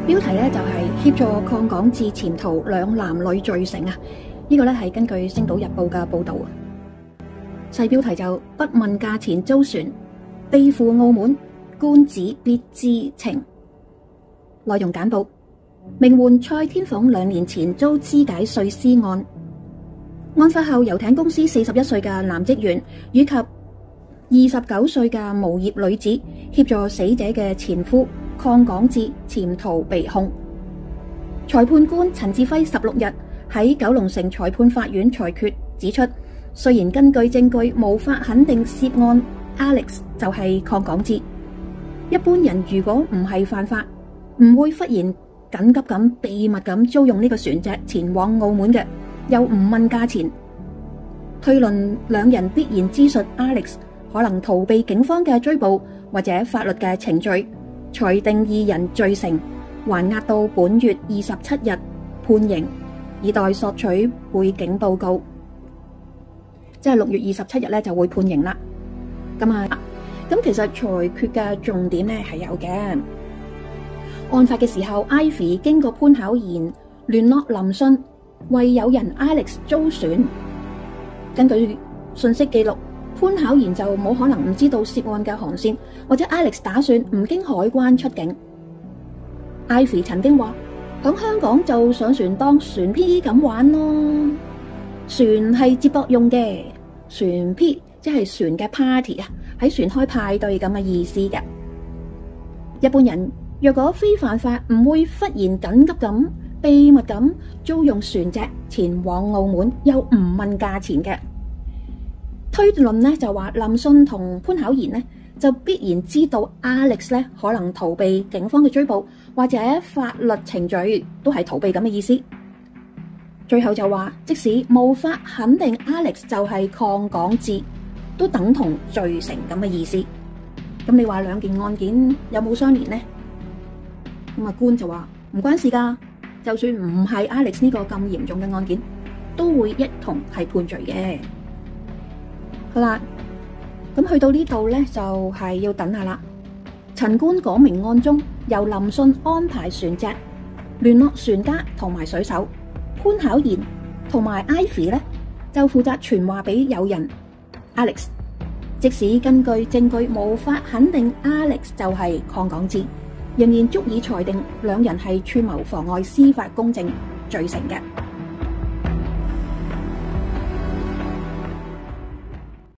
標題咧就係協助抗港至潛逃兩男女罪成啊！呢個咧係根據《星島日報》嘅報導啊。細標題就不問價錢租船，被赴澳門，官指必知情。內容簡報：名媛蔡天鳳2年前遭肢解碎屍案，案發後遊艇公司41歲嘅男職員以及29歲嘅無業女子協助死者嘅前夫抗港至潛逃被控。裁判官陳志輝16日喺九龍城裁判法院裁決指出，雖然根據證據無法肯定涉案 Alex 就係抗港至，一般人如果唔係犯法，唔會忽然緊急咁秘密咁租用呢個船隻前往澳門嘅，又唔問價錢，推論兩人必然知悉 Alex 可能逃避警方嘅追捕或者法律嘅程序，裁定二人罪成，還押到本月27日判刑，以待索取背景報告。即係6月27日咧就會判刑啦。咁其實裁決嘅重點咧係有嘅。案發嘅時候 ，Ivy 經過潘巧賢聯絡林信，為友人 Alex 租船。根據信息記錄，潘巧賢就冇可能唔知道涉案嘅航線，或者 Alex 打算唔經海關出境。Ivy 曾經話：響香港就上船當船 P 咁玩咯。船係接駁用嘅，船 P 即係船嘅 party 啊，喺船開派對咁嘅意思嘅。一般人若果非犯法，唔會忽然緊急咁秘密咁租用船隻前往澳門，又唔問價錢嘅。推論呢就話林信同潘巧賢呢就必然知道 Alex 呢可能逃避警方嘅追捕或者法律程序，都係逃避咁嘅意思。最後就話，即使無法肯定 Alex 就係抗港至，都等同罪成咁嘅意思。咁你話兩件案件有冇相連呢？咁官就話唔關事噶，就算唔係 Alex 呢個咁嚴重嘅案件，都會一同係判罪嘅。好啦，咁去到呢度呢，就係要等下啦。陳官講明案中由林信安排船隻，聯絡船家同埋水手。潘巧賢同埋 Ivy 呢，就負責傳話俾友人 Alex。即使根據證據無法肯定 Alex 就係抗港至，仍然足以裁定兩人係串謀妨礙司法公正罪成嘅。